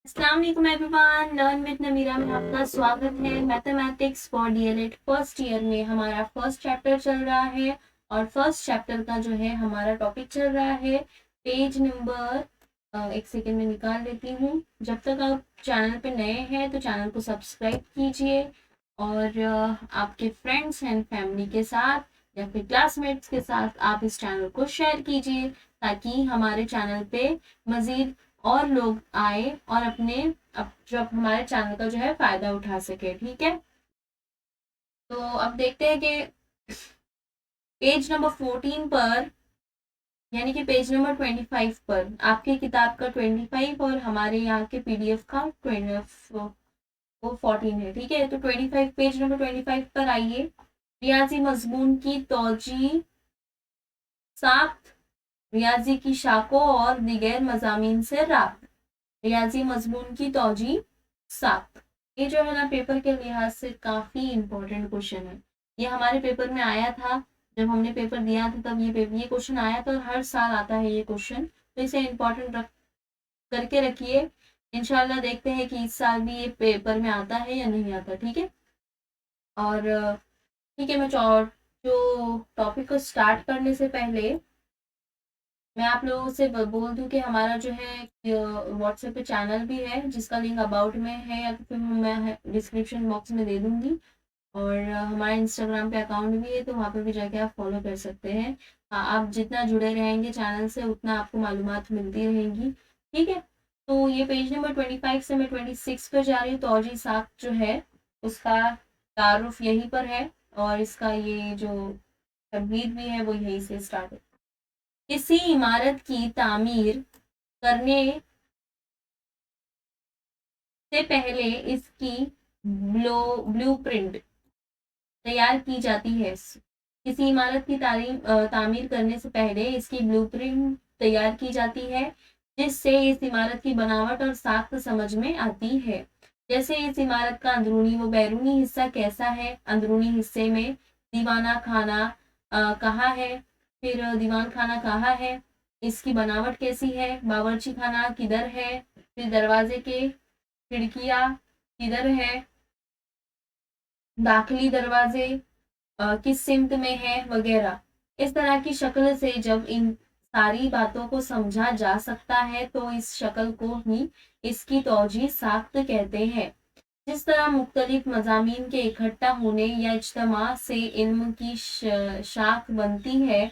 अस्सलाम वालेकुम everyone, learn with Namira में आपका स्वागत है। Mathematics for DElEd first year में हमारा फर्स्ट चैप्टर चल रहा है और फर्स्ट चैप्टर का जो है हमारा टॉपिक चल रहा है पेज नंबर, एक सेकेंड में निकाल लेती हूँ। जब तक आप चैनल पे नए हैं तो चैनल को सब्सक्राइब कीजिए और आपके फ्रेंड्स एंड फैमिली के साथ या फिर क्लासमेट्स के साथ आप इस चैनल को शेयर कीजिए ताकि हमारे चैनल पे मज़ीद और लोग आए और जब हमारे चैनल का जो है फायदा उठा सके। ठीक है, तो अब देखते हैं कि पेज नंबर 14 पर, यानी कि पेज नंबर 25 पर, आपकी किताब का 25 और हमारे यहाँ के पीडीएफ का 14 है। ठीक है, तो 25 पेज नंबर 25 पर आइए। रियाजी मजमून की तौजी साख्त, रियाजी की शाखों और दिगर मजामीन से राब्त। रियाजी मजमून की तौजी साख्त, ये जो है ना पेपर के लिहाज से काफी इंपॉर्टेंट क्वेश्चन है। ये हमारे पेपर में आया था, जब हमने पेपर दिया था तब ये क्वेश्चन आया था और हर साल आता है ये क्वेश्चन, तो इसे इम्पोर्टेंट करके रखिए। इंशाल्लाह देखते हैं कि इस साल भी ये पेपर में आता है या नहीं आता। ठीक है, और ठीक है, मैं जो टॉपिक को स्टार्ट करने से पहले मैं आप लोगों से बोल दूं कि हमारा जो है व्हाट्सएप पे चैनल भी है जिसका लिंक अबाउट में है या तो फिर मैं डिस्क्रिप्शन बॉक्स में दे दूंगी, और हमारा इंस्टाग्राम पे अकाउंट भी है तो वहाँ पे भी जाके आप फॉलो कर सकते हैं। आप जितना जुड़े रहेंगे चैनल से उतना आपको मालूमात मिलती रहेंगी। ठीक है, तो ये पेज नंबर 25 से मैं 26 पर जा रही हूँ। तौजी साख जो है उसका तारुफ यहीं पर है और इसका ये जो तमहीद भी है वो यहीं से स्टार्ट है। किसी इमारत की तामीर करने से पहले इसकी ब्लूप्रिंट तैयार की जाती है। किसी इमारत की तामीर करने से पहले इसकी ब्लूप्रिंट तैयार की जाती है जिससे इस इमारत की बनावट और साख्त समझ में आती है। जैसे इस इमारत का अंदरूनी व बैरूनी हिस्सा कैसा है। अंदरूनी हिस्से में दीवाना खाना कहाँ है, फिर दीवान खाना कहाँ है, इसकी बनावट कैसी है, बावर्ची खाना किधर है, फिर दरवाजे के खिड़कियां किधर है, दाखिली दरवाजे किस सिमत में है वगैरह। इस तरह की शक्ल से जब इन सारी बातों को समझा जा सकता है तो इस शक्ल को ही इसकी तौजीह साख्त कहते हैं। जिस तरह मुख्तलिफ मजामीन के इकट्ठा होने या इज्तमा से इल्म की शाख बनती है,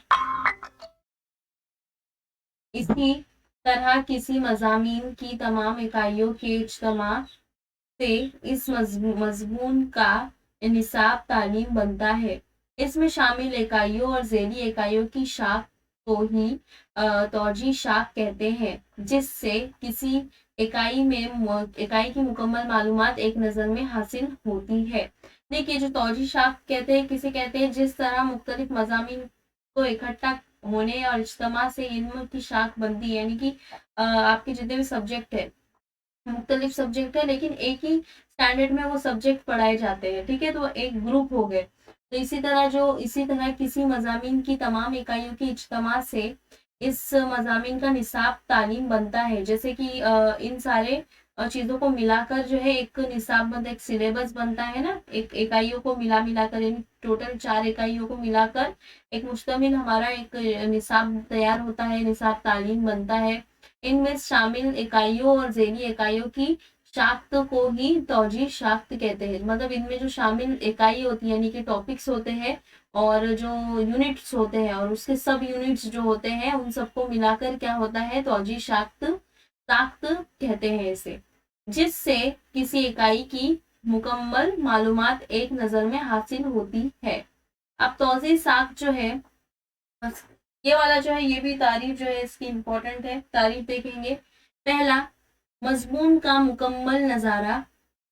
इसी तरह किसी मजामीन की तमाम इकाइयों के इज्तमा से इस मजमून का निसाब तालीम बनता है। इसमें शामिल इकाइयों और ज़ेली इकाइयों की शाख को ही तौजी शाख कहते हैं, जिससे किसी इकाई की मुकम्मल मालूमात एक नज़र में हासिल होती है। देखिए, जो तौजी शाख कहते हैं, किसे कहते हैं, जिस तरह मुख्तलिफ मजामीन को इकट्ठा होने और इज्तमा से इल्म की शाख बनती है, यानी कि आपके जितने भी सब्जेक्ट है, मुख्तलिफ सब्जेक्ट है लेकिन एक ही स्टैंडर्ड में वो सब्जेक्ट पढ़ाए जाते हैं। ठीक है, तो एक ग्रुप हो गए। तो इसी तरह किसी मजामीन की तमाम इकाइयों की इज्तमा से इस मजामीन का निसाब तालीम बनता है। जैसे कि इन सारे चीज़ों को मिलाकर जो है एक निसाब बनता है, एक सिलेबस बनता है ना, एक इकाइयों को मिलाकर, यानी टोटल 4 इकाइयों को मिलाकर एक मुश्तमिल हमारा एक निसाब तैयार होता है, निसाब तालीम बनता है। इनमें शामिल इकाइयों और ज़ेली इकाइयों की शाख्त को ही तौजीह शाख्त कहते हैं। मतलब इनमें जो शामिल इकाई होती है, यानी कि टॉपिक्स होते हैं और जो यूनिट्स होते हैं और उसके सब यूनिट्स जो होते हैं उन सबको मिलाकर क्या होता है, तौजीह शाख्त साख्त कहते हैं इसे, जिससे किसी इकाई की मुकम्मल मालूमात एक नज़र में हासिल होती है। अब तौजीह साख्त जो है, बस ये वाला जो है, ये भी तारीफ जो है इसकी इम्पोर्टेंट है। तारीफ देखेंगे। पहला, मजमून का मुकम्मल नज़ारा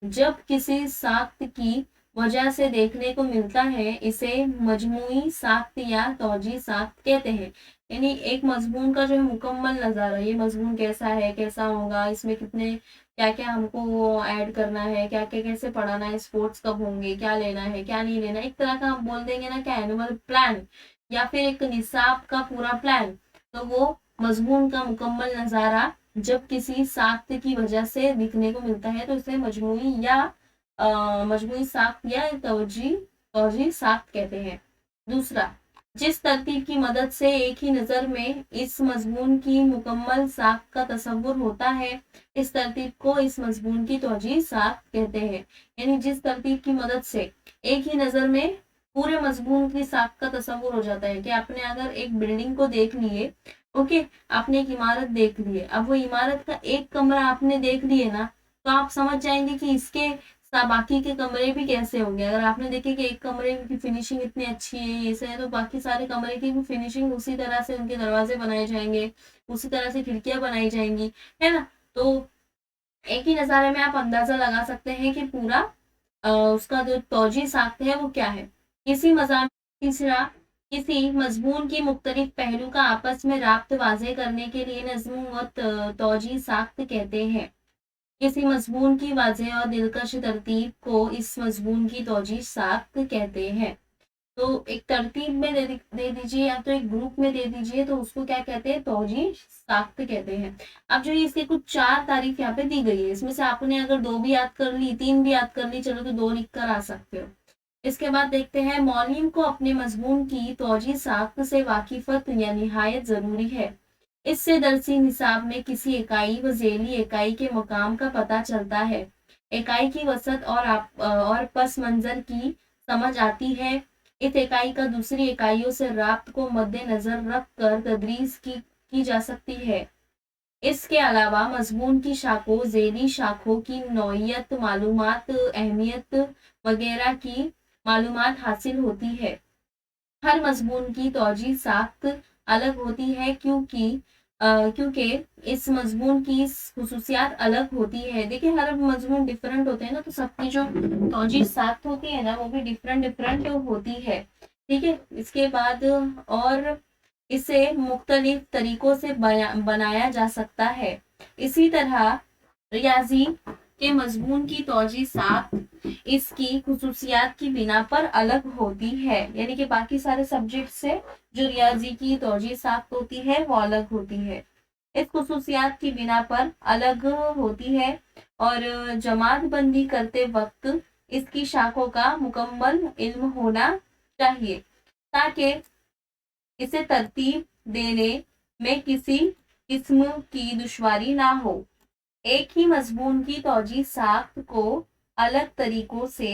जब किसी साख्त की वजह से देखने को मिलता है इसे मजमूई साख्त या तौजीह साख्त कहते हैं। यानी एक मजमून का जो है मुकम्मल नज़ारा, ये मजमून कैसा है, कैसा होगा, इसमें कितने क्या क्या हमको वो ऐड करना है, क्या क्या कैसे पढ़ाना है, स्पोर्ट्स कब होंगे, क्या लेना है क्या नहीं लेना, एक तरह का हम बोल देंगे ना क्या, एनुअल प्लान या फिर एक निसाब का पूरा प्लान, तो वो मजमून का मुकम्मल नज़ारा जब किसी साख्त की वजह से दिखने को मिलता है तो इसे मजमूई या मजमूई साख्त या तौजी साख्त कहते हैं। दूसरा, जिस तरतीब की मदद से एक ही नजर में इस मजमून की मुकम्मल साख्त का तसव्वुर होता है, इस तरतीब को इस मजमून की तौजी साख्त कहते हैं। यानी जिस तरतीब की मदद से एक ही नजर में पूरे मजमून की साख्त का तसव्वुर हो जाता है कि आपने अगर एक बिल्डिंग को देख लिए, ओके, आपने एक इमारत देख ली है, अब वो इमारत का एक कमरा आपने देख लिए ना, तो आप समझ जाएंगे कि इसके बाकी के कमरे भी कैसे होंगे। अगर आपने देखे कि एक कमरे की फिनिशिंग इतनी अच्छी है, ये से है, तो बाकी सारे कमरे की भी फिनिशिंग उसी तरह से, उनके दरवाजे बनाए जाएंगे, उसी तरह से खिड़कियां बनाई जाएंगी, है ना। तो एक ही नज़ारे में आप अंदाजा लगा सकते हैं कि पूरा उसका जो तौजी साख्त है वो क्या है। किसी मज़ाम तीसरा, किसी मजमून की मुख्तलिफ पहलू का आपस में राब्त वाज़ेह करने के लिए नज़्म व तौजी साख्त कहते हैं। किसी मजमून की वाज़ेह और दिलकश तरतीब को इस मजमून की तौजी साख्त कहते हैं। तो एक तरतीब में दे दीजिए या तो एक ग्रुप में दे दीजिए, तो उसको क्या कहते हैं, तौजी साख्त कहते हैं। अब जो इसके कुछ 4 तारीफ यहाँ पे दी गई है, इसमें से आपने अगर 2 भी याद कर ली, 3 भी याद कर ली, चलो तो 2 लिख कर आ सकते हो। इसके बाद देखते हैं, मौलिम को अपने मजमून की तौजी साख्त से वाकिफत या निहायत जरूरी है। इससे दरसी निसाब में किसी इकाई व झेली इकाई के मकाम का पता चलता है, इकाई की वसत और पस मंजर की समझ आती है। इस इकाई का दूसरी इकाइयों से राब्त को मद्देनजर रख कर तदरीस की जा सकती है। इसके अलावा मजमून की शाखों, झेली शाखों की नौइयत, मालूमात, अहमियत वगैरह की मालूमात हासिल होती है। हर मजमून की तौजी साख्त अलग होती है क्योंकि इस मजमून की खुसूसियात अलग होती है। देखिए हर मजमून डिफरेंट होते हैं ना, तो सबकी जो तौजी साख्त होती है ना, वो भी डिफरेंट डिफरेंट होती है। ठीक है, इसके बाद और इसे मुख्तलिफ तरीकों से बनाया जा सकता है। इसी तरह रियाजी के मजमून की तौजी साख्त इसकी खुसूसियात की बिना पर अलग होती है। यानी कि बाकी सारे सब्जेक्ट से जो रियाजी की तौजी साख्त होती है वो अलग होती है, इस खुसूसियात की बिना पर अलग होती है। और जमात बंदी करते वक्त इसकी शाखों का मुकम्मल इल्म होना चाहिए ताकि इसे तरतीब देने में किसी किस्म की दुश्वारी ना हो। एक ही मजमून की तौजी साख्त को अलग तरीकों से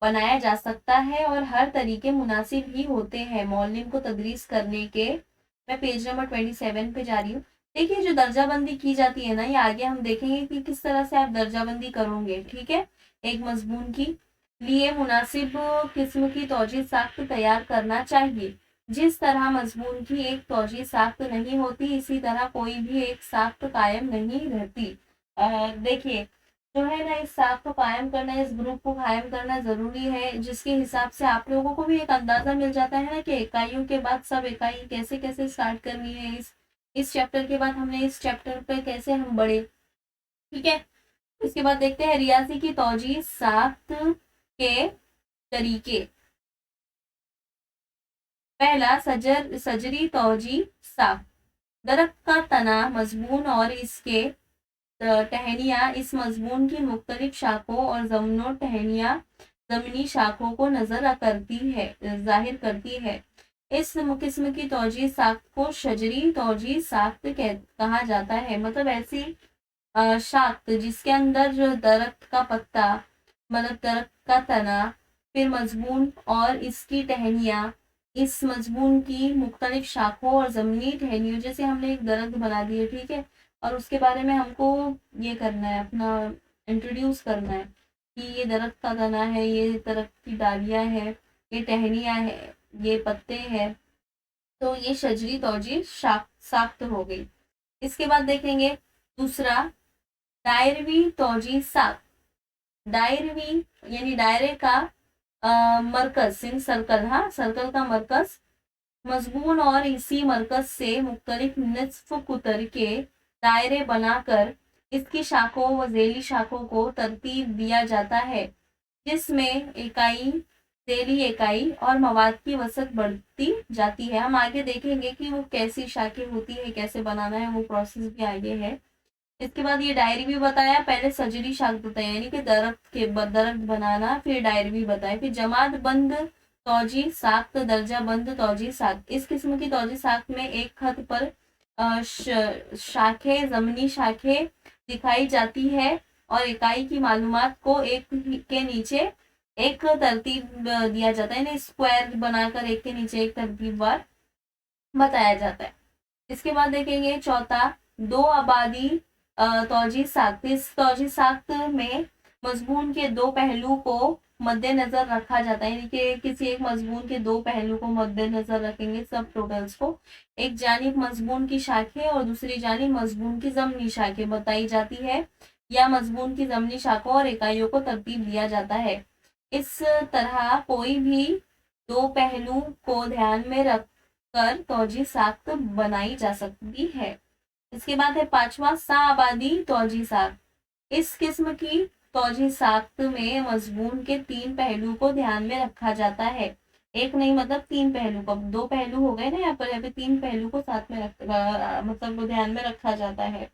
बनाया जा सकता है और हर तरीके मुनासिब ही होते हैं मौलिम को तदरीस करने के। मैं पेज नंबर 27 पे जा रही हूँ। देखिए जो दर्जाबंदी की जाती है ना, ये आगे हम देखेंगे कि किस तरह से आप दर्जाबंदी करोगे। ठीक है, एक मजमून की लिए मुनासिब किस्म की तौजी साख्त तैयार करना चाहिए। जिस तरह मजमून की एक तौजी साख्त नहीं होती, इसी तरह कोई भी एक साख्त कायम नहीं रहती। देखिए जो है ना, इस साख को कायम करना, इस ग्रुप को कायम करना जरूरी है, जिसके हिसाब से आप लोगों को भी एक अंदाजा मिल जाता है ना कि इकाइयों के बाद सब इकाई कैसे कैसे स्टार्ट करनी है। इस चैप्टर के बाद हमने इस चैप्टर पे कैसे हम बढ़े। ठीक है, इसके बाद देखते हैं रियाजी की तौजी साख्त के तरीके। पहला, सजरी तौजी साख्त। दरख्त का तना, मजमून और इसके टहनियाँ इस मजमून की मुख्तलिफ शाखों और जमनों टहनियाँ जमीनी शाखों को नजर करती है, जाहिर करती है। इस किस्म की तौजी साख्त को शजरी तौजी साख्त कहा जाता है। मतलब ऐसी शाख्त जिसके अंदर जो दरख्त का पत्ता, मतलब दरख्त का तना, फिर मजमून और इसकी टहनियाँ इस मजमून की मुख्तलिफ शाखों और जमीनी टहनियों, जैसे हमने एक दरख्त बना दिया, ठीक है, और उसके बारे में हमको ये करना है, अपना इंट्रोड्यूस करना है कि ये दरख्त का तना है, ये दरख्त की डालियां है, ये टहनियां है, ये पत्ते हैं। तो ये शजरी तौजी साख्त हो गई। इसके बाद देखेंगे दूसरा, दायरवी तौजी साख्त। दायरवी यानी दायरे का मरकज, इन सर्कल, हाँ सर्कल का मरकज, मजमून और इसी मरकज से मुख्तलिफ निस्फ कुतर के दायरे बनाकर इसकी शाखों व झेली शाखों को तरतीब दिया जाता है, जिसमें इकाई, झेली इकाई और मवाद की वसत बढ़ती जाती है। हम आगे देखेंगे कि वो कैसी शाखें होती है, कैसे बनाना है, वो प्रोसेस भी आगे है। इसके बाद ये डायरी भी बताया, पहले सजरी शाख बताया यानी कि दरख्त बनाना, फिर डायरी भी बताया, फिर जमात बंद तौजी साख्त, दर्जा बंद तौजी साख्त। इस किस्म की तौजी साख्त में एक खत पर शाखे जमनी शाखे दिखाई जाती है और इकाई की मालूमात को एक के नीचे एक तरतीब दिया जाता है, यानी स्क्वायर बनाकर एक के नीचे एक तरतीबवार बताया जाता है। इसके बाद देखेंगे चौथा, दो आबादी तौजी साख्त। इस तौजी साख्त में मजमून के दो पहलू को मद्देनजर रखा जाता है, यानी कि किसी एक मजमून के दो पहलू को मद्देनजर रखेंगे सब टोटल्स को। एक जानिब मजमून की शाखें और दूसरी जानिब मजमून की जमनी शाखें बताई जाती है, या मजमून की जमनी शाखों और इकाइयों को तरतीब दिया जाता है। इस तरह कोई भी दो पहलू को ध्यान में रख कर तौजी साख्त बनाई जा सकती है। इसके बाद है पांचवा, साआबादी तौजी साख्त। इस किस्म की तौजी साख्त में मजमून के तीन पहलू को ध्यान में रखा जाता है। एक नहीं मतलब तीन पहलू को, दो पहलू हो गए ना यहाँ पे तीन पहलू को साथ में मतलब ध्यान में रखा जाता है।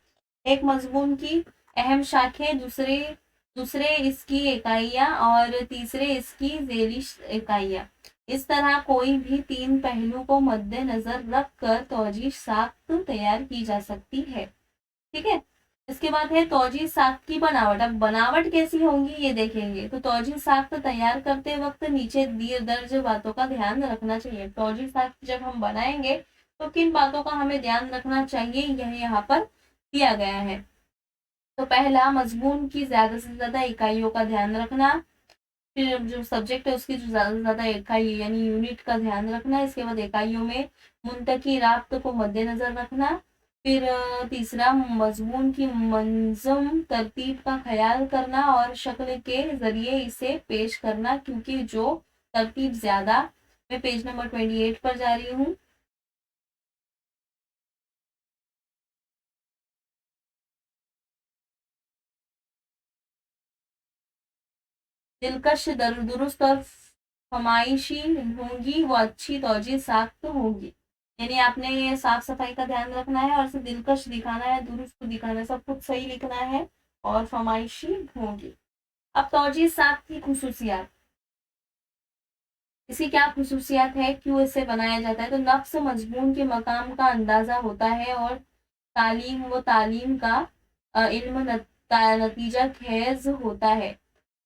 एक मजमून की अहम शाखें, दूसरे इसकी इकाइयां और तीसरे इसकी झेली इकाइयां। इस तरह कोई भी तीन पहलू को मद्देनजर रखकर तौजी साख्त तैयार की जा सकती है। ठीक है, इसके बाद है तौजी साख्त की बनावट। अब बनावट कैसी होंगी ये देखेंगे। तो तौजी साख्त तैयार करते वक्त नीचे दिए दर्ज बातों का ध्यान रखना चाहिए। तौजी साख्त जब हम बनाएंगे तो किन बातों का हमें ध्यान रखना चाहिए, यह यहाँ पर दिया गया है। तो पहला, मजमून की ज्यादा से ज्यादा इकाइयों का ध्यान रखना। फिर जो सब्जेक्ट है उसकी जो ज्यादा से ज्यादा इकाई यानी यूनिट का ध्यान रखना। इसके बाद इकाइयों में मुंतकी राब्त को मद्देनजर रखना। फिर तीसरा, मजमून की मंजम तरतीब का ख्याल करना और शक्ल के जरिए इसे पेश करना, क्योंकि जो तरतीब ज्यादा, मैं पेज नंबर 28 पर जा रही हूँ। दिलकश दुरुस्त और फमाइशी होंगी वो अच्छी तौजी साख्त होगी। यानी आपने ये साफ सफाई का ध्यान रखना है और इसे दिलकश दिखाना है, दुरुस्त दिखाना है, सब कुछ सही लिखना है और फमाइशी होंगी। अब तौजी साख्त की खुसूसियात, इसी क्या खुसूसियात है, क्यों इसे बनाया जाता है। तो नफ्स मजमून के मकाम का अंदाजा होता है और तालीम व तालीम का इल्म नतीजा खेज होता है।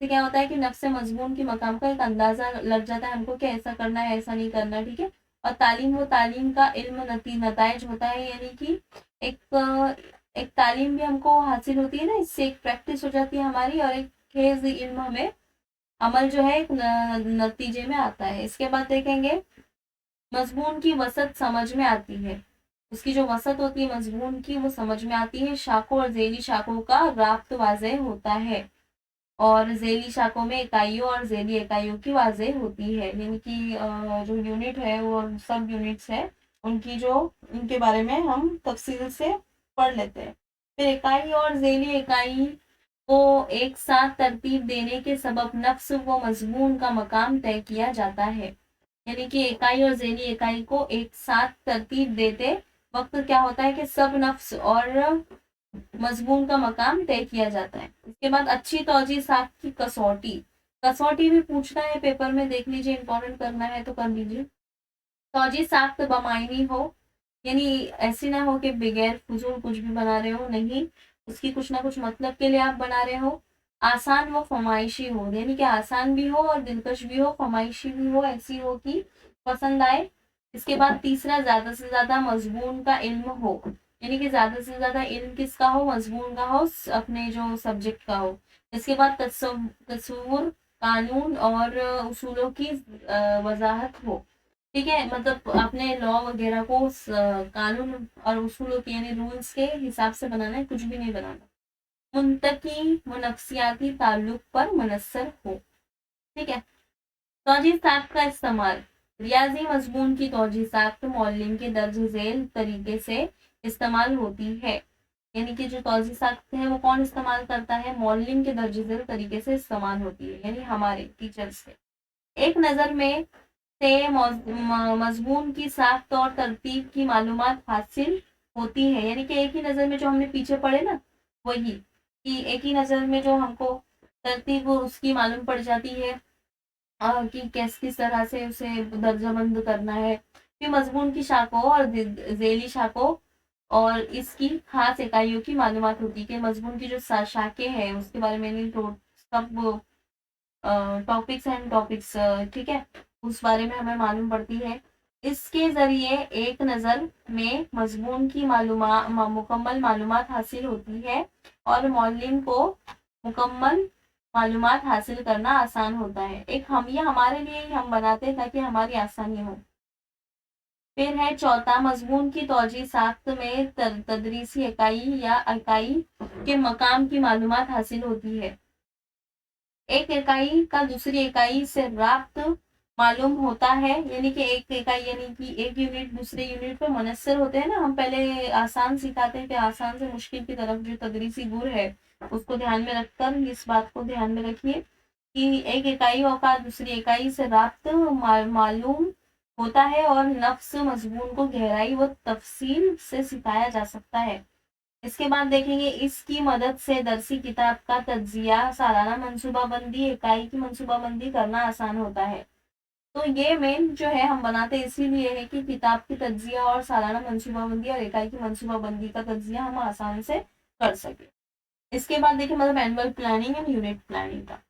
तो क्या होता है कि नफ्स मजमून के मकाम का एक अंदाजा लग जाता है हमको कि ऐसा करना है ऐसा नहीं करना, ठीक है। और तालीम व तालीम का इल्म नताइज होता है, यानी कि एक तालीम भी हमको हासिल होती है ना, इससे एक प्रैक्टिस हो जाती है हमारी और एक खेज इल्म हमें अमल जो है एक नतीजे में आता है। इसके बाद देखेंगे मजमून की वसत समझ में आती है। उसकी जो वसत होती है मजमून की वो समझ में आती है। शाखों और झेली शाखों का राब्त वाज़ेह होता है और झेली शाखों में इकाइयों और झेली इकाइयों की वाज़ेह होती है, यानी कि जो यूनिट है वो सब यूनिट्स है उनकी जो उनके बारे में हम तफसील से पढ़ लेते हैं। फिर इकाई और झेली इकाई को एक साथ तरतीब देने के सबब नफ्स व मजमून का मकाम तय किया जाता है, यानी कि इकाई और झेली इकाई को एक साथ तरतीब देते वक्त क्या होता है कि सब नफ्स और मजमून का मकाम तय किया जाता है। इसके बाद अच्छी तौजी साख्त की कसौटी, कसौटी भी पूछना है पेपर में, देख लीजिए, इंपॉर्टेंट करना है तो कर लीजिए। तौजी साख्त बमायनी हो, यानी ऐसी ना हो कि बगैर फजूल कुछ भी बना रहे हो, नहीं, उसकी कुछ ना कुछ मतलब के लिए आप बना रहे हो। आसान व फमाइशी हो, यानी कि आसान भी हो और दिलकश भी हो, फमाइशी भी हो, ऐसी हो कि पसंद आए। इसके बाद तीसरा, ज्यादा से ज्यादा मजमून का इल्म हो, यानी कि ज्यादा से ज्यादा इल्म किसका हो, मजमून का हो, अपने जो सब्जेक्ट का हो। इसके बाद तस्वुर, कानून और उसूलों की वजाहत हो, ठीक है, मतलब अपने लॉ वगैरह को कानून और उसूलों के यानी रूल्स के हिसाब से बनाना है, कुछ भी नहीं बनाना। मुंतकी व नफ्सियाती ताल्लुक पर मुनस्सर हो, ठीक है। तौजी साख्त का इस्तेमाल, रियाजी मजमून की तौजी साख्त मौल्लिम के दर्ज झेल तरीके से इस्तेमाल होती है, यानी कि जो तौजी साख्त है वो कौन इस्तेमाल करता है, मौल्लिम के दर्ज झेल तरीके से इस्तेमाल होती है, यानी हमारे टीचर्स से। एक नज़र में से मजमून की साख्त और तरतीब की मालूमात हासिल होती है, यानी कि एक ही नज़र में जो हमने पीछे पढ़े ना वही कि एक ही नजर में जो हमको तरतीब वो उसकी मालूम पड़ जाती है कि किस तरह से उसे दर्जाबंद करना है। फिर मजमून की शाखों और झेली शाखों और इसकी खास इकाइयों की मालूमात होती है कि मजमून की जो शाखें हैं उसके बारे में सब टॉपिक्स एंड टॉपिक्स, ठीक है, उस बारे में हमें मालूम पड़ती है। इसके जरिए एक नज़र में मजमून की मुकम्मल मालूमात हासिल होती है और मौलिम को मुकम्मल मालूमात हासिल करना आसान होता है। एक हम ये हमारे लिए ही हम बनाते हैं ताकि हमारी आसानी हो। फिर है चौथा, मजमून की तौजीह साख्त में तदरीसी इकाई या इकाई के मकाम की मालूमात हासिल होती है। एक इकाई का दूसरी इकाई से राब्त मालूम होता है, यानी कि एक इकाई यानी कि एक यूनिट दूसरे यूनिट पर मुनस्सर होते हैं ना। हम पहले आसान सिखाते हैं कि आसान से मुश्किल की तरफ जो तदरीसी गुर है उसको ध्यान में रखकर इस बात को ध्यान में रखिए कि एक इकाई का दूसरी इकाई से राब्त मालूम होता है और नफ्स मजमून को गहराई व तफसील से सिखाया जा सकता है। इसके बाद देखेंगे इसकी मदद से दरसी किताब का तज्जिया, सालाना मंसूबाबंदी, इकाई की मंसूबाबंदी करना आसान होता है। तो ये मेन जो है हम बनाते इसीलिए है कि किताब की तज्जिया और सालाना मंसूबाबंदी और इकाई की मंसूबाबंदी का तज्जिया हम आसान से कर सके। इसके बाद देखिए मतलब annual planning and unit planning का,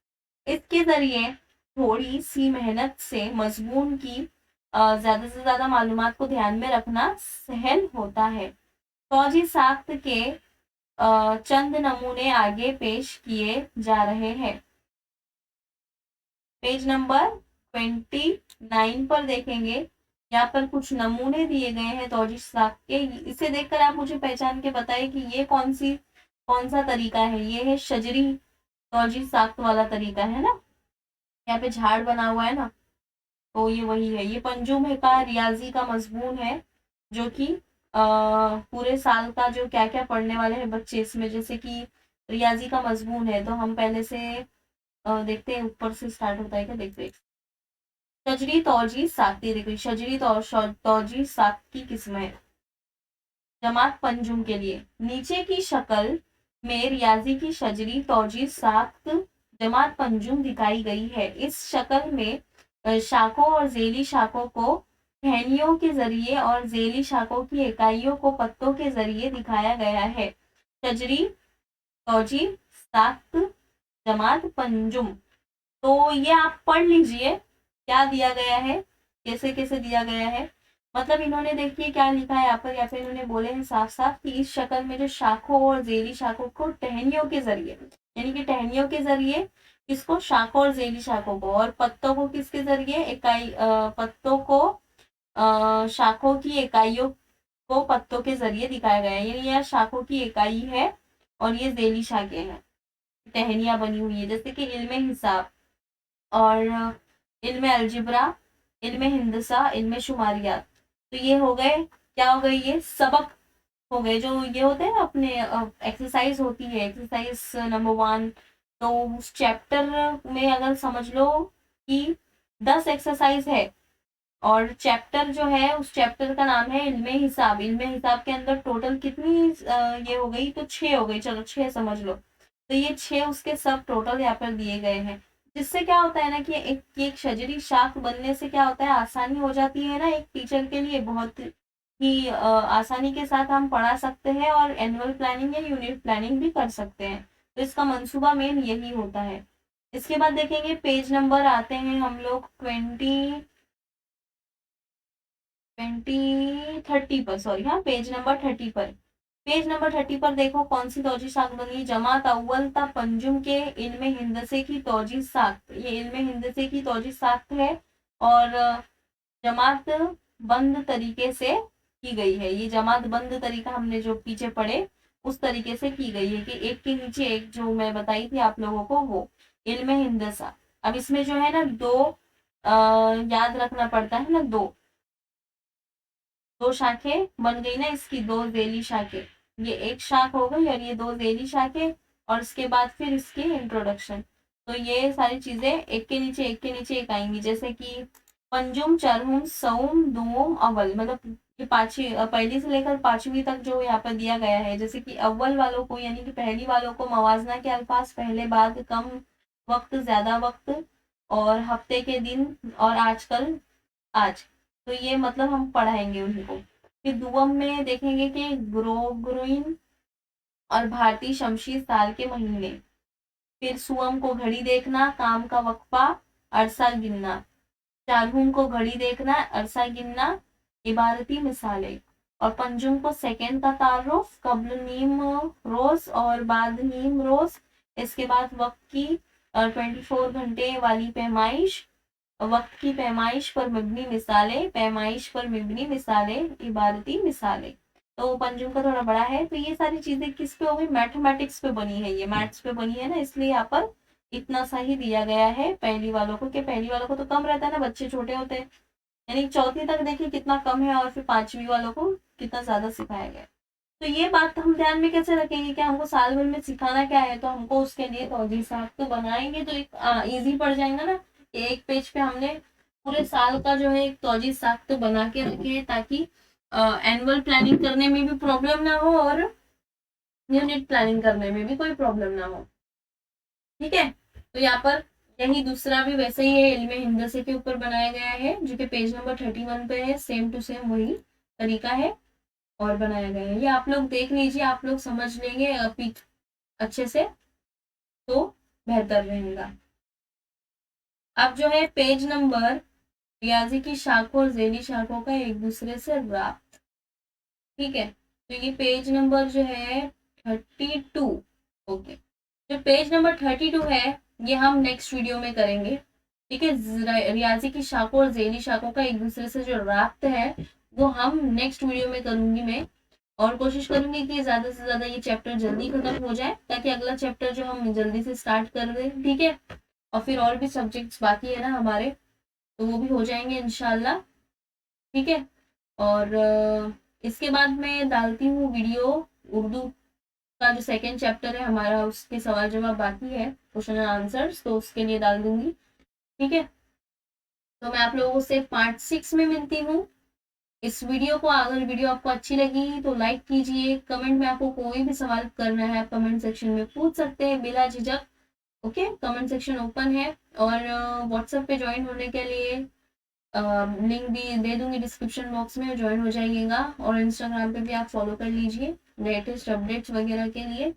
इसके जरिए थोड़ी सी मेहनत से मजमून की ज्यादा से ज्यादा मालूमात को ध्यान में रखना सहल होता है। फौजी साख्त के चंद नमूने आगे पेश किए जा रहे हैं। पेज नंबर 29 पर देखेंगे, यहाँ पर कुछ नमूने दिए गए हैं तौजीह साख्त के। इसे देखकर आप मुझे पहचान के बताइए कि ये कौन सा तरीका है। ये है शजरी तौजीह साख्त वाला तरीका है ना, यहाँ पे झाड़ बना हुआ है ना, तो ये वही है। ये पंजुम है का रियाजी का मजमून है जो कि पूरे साल का जो क्या क्या पढ़ने वाले हैं बच्चे इसमें, जैसे कि रियाजी का मजमून है तो हम पहले से देखते हैं ऊपर से स्टार्ट होता है क्या, देखते हैं। शजरी तौजीह साख्ती, देखिए शजरी तौजीह साख्त की किस्म है। जमात पंजुम के लिए नीचे की शक्ल में रियाजी की शजरी तौजीह साख्त जमात पंजुम दिखाई गई है। इस शक्ल में शाखों और झेली शाखों को टहनियों के जरिए और झेली शाखों की इकाइयों को पत्तों के जरिए दिखाया गया है। शजरी तौजीह साख्त जमात पंजुम, तो ये आप पढ़ लीजिए क्या दिया गया है, कैसे कैसे दिया गया है। मतलब इन्होंने देखिए क्या लिखा है यहाँ पर, या फिर इन्होंने बोले हैं साफ साफ कि इस शक्ल में जो शाखों और झेली शाखों को टहनियों के जरिए, यानी कि टहनियों के जरिए किसको, शाखों और झेली शाखों को, और पत्तों को किसके जरिए, पत्तों को शाखों की इकाइयों को पत्तों के जरिए दिखाया गया है। यानी यह शाखों की इकाई है और ये झेली शाखें हैं, टहनियां बनी हुई है। जैसे कि इल्मे हिसाब और इल्मे अलजिब्रा, इल्मे हिंदसा, इल्मे शुमारियात, तो ये हो गए, क्या हो गए, ये सबक हो गए जो ये होते हैं अपने एक्सरसाइज होती है, एक्सरसाइज नंबर 1। तो उस चैप्टर में अगर समझ लो कि 10 एक्सरसाइज है और चैप्टर जो है उस चैप्टर का नाम है इल्मे हिसाब। इल्मे हिसाब के अंदर टोटल कितनी ये हो गई, तो 6 हो गई, चलो 6 समझ लो। तो ये 6 उसके सब टोटल यहाँ पर दिए गए हैं। जिससे क्या होता है ना कि एक शजरी शाख बनने से क्या होता है, आसानी हो जाती है ना एक टीचर के लिए, बहुत ही आसानी के साथ हम पढ़ा सकते हैं और एनुअल प्लानिंग या यूनिट प्लानिंग भी कर सकते हैं। तो इसका मंसूबा मेन यही होता है। इसके बाद देखेंगे पेज नंबर आते हैं हम लोग 30 पर, सॉरी हाँ, पेज नंबर 30 पर। पेज नंबर 30 पर देखो कौन सी तौजीह साख्त बनी, जमात अव्वल ता पंजुम के इल्मे हिंदसे की तौजीह साख्त। ये इल्मे हिंदसे की तौजीह साख्त है और जमात बंद तरीके से की गई है। ये जमात बंद तरीका हमने जो पीछे पढ़े उस तरीके से की गई है कि एक के नीचे एक, जो मैं बताई थी आप लोगों को वो इल्मे हिंदसा। अब इसमें जो है ना दो याद रखना पड़ता है ना, दो शाखें बन गई ना इसकी, दो झेली शाखें, ये एक शाख हो गई और ये दो झेली शाखें, और इसके बाद फिर इसकी इंट्रोडक्शन। तो ये सारी चीजें एक के नीचे एक के नीचे एक आएंगी, जैसे कि पंजुम, चरहुम, सौम, दुम, अवल, मतलब ये पहली से लेकर 5वीं तक जो यहाँ पर दिया गया है, जैसे कि अव्वल वालों को यानी कि पहली वालों को मवाजना के अल्फाज पहले बाद कम वक्त ज्यादा वक्त और हफ्ते के दिन और आजकल आज, तो ये मतलब हम पढ़ाएंगे उनको। फिर दुवम में देखेंगे कि ग्रोग्रुइन और भारतीय शमशी साल के महीने। फिर सुअम को घड़ी देखना, काम का वक्फा, अरसा गिनना। चारहूम को घड़ी देखना, अरसा गिनना, इबारती मिसालें। और पंजुम को सेकंड का तारुफ, कब्ल नीम रोज और बाद नीम रोज। इसके बाद वक्त की 24 घंटे वाली पैमाइश, वक्त की पैमाइश पर मबनी मिसालें, पैमाइश पर मबनी मिसालें, इबारती मिसालें। तो पंजुम का थोड़ा बड़ा है, तो ये सारी चीजें किस पे हो गई, मैथमेटिक्स पे बनी है, ये मैथ्स पे बनी है ना, इसलिए यहाँ पर इतना सा ही दिया गया है पहली वालों को, कि पहली वालों को तो कम रहता है ना, बच्चे छोटे होते हैं, यानी चौथी तक देखिए कितना कम है, और फिर 5वीं वालों को कितना ज्यादा सिखाया गया। तो ये बात हम ध्यान में कैसे रखेंगे कि हमको साल भर में सिखाना क्या है, तो हमको उसके लिए तौजीह साख्त तो बनाएंगे तो एक इजी पड़ जाएगा ना। एक पेज पे हमने पूरे साल का जो है एक तौजीह साख्त तो बना के रखे हैं, ताकि एनुअल प्लानिंग करने में भी प्रॉब्लम ना हो और यूनिट प्लानिंग करने में भी कोई प्रॉब्लम ना हो। ठीक है, तो यहाँ पर यही दूसरा भी वैसे ही है, इल्मे हिंदसे के ऊपर बनाया गया है, जो कि पेज नंबर 31 पे है, सेम टू सेम वही तरीका है और बनाया गया है। ये आप लोग देख लीजिए, आप लोग समझ लेंगे अभी अच्छे से तो बेहतर रहेगा। अब जो है पेज नंबर, रियाजी की शाखों और झेली शाखों का एक दूसरे से राब्त। ठीक है, तो ये पेज नंबर जो है 32। ओके, जो पेज नंबर 32 है ये हम नेक्स्ट वीडियो में करेंगे। ठीक है, रियाजी की शाखों और झेली शाखों का एक दूसरे से जो राब्त है वो हम नेक्स्ट वीडियो में करूंगी मैं, और कोशिश करूंगी कि ज्यादा से ज्यादा ये चैप्टर जल्दी खत्म हो जाए, ताकि अगला चैप्टर जो हम जल्दी से स्टार्ट कर दें। ठीक है, और फिर और भी सब्जेक्ट्स बाकी है ना हमारे, तो वो भी हो जाएंगे इंशाल्लाह। ठीक है, और इसके बाद मैं डालती हूँ वीडियो उर्दू का, जो सेकंड चैप्टर है हमारा, उसके सवाल जवाब बाकी है, क्वेश्चन एंड आंसर्स, तो उसके लिए डाल दूंगी। ठीक है, तो मैं आप लोगों से पार्ट 6 में मिलती हूँ। इस वीडियो को, अगर वीडियो आपको अच्छी लगी तो लाइक कीजिए, कमेंट में आपको कोई भी सवाल करना है आप कमेंट सेक्शन में पूछ सकते हैं बिला झिझक। ओके, कमेंट सेक्शन ओपन है, और व्हाट्सएप पे ज्वाइन होने के लिए लिंक भी दे दूंगी डिस्क्रिप्शन बॉक्स में, ज्वाइन हो जाइएगा, और इंस्टाग्राम पे भी आप फॉलो कर लीजिए लेटेस्ट अपडेट्स वगैरह के लिए।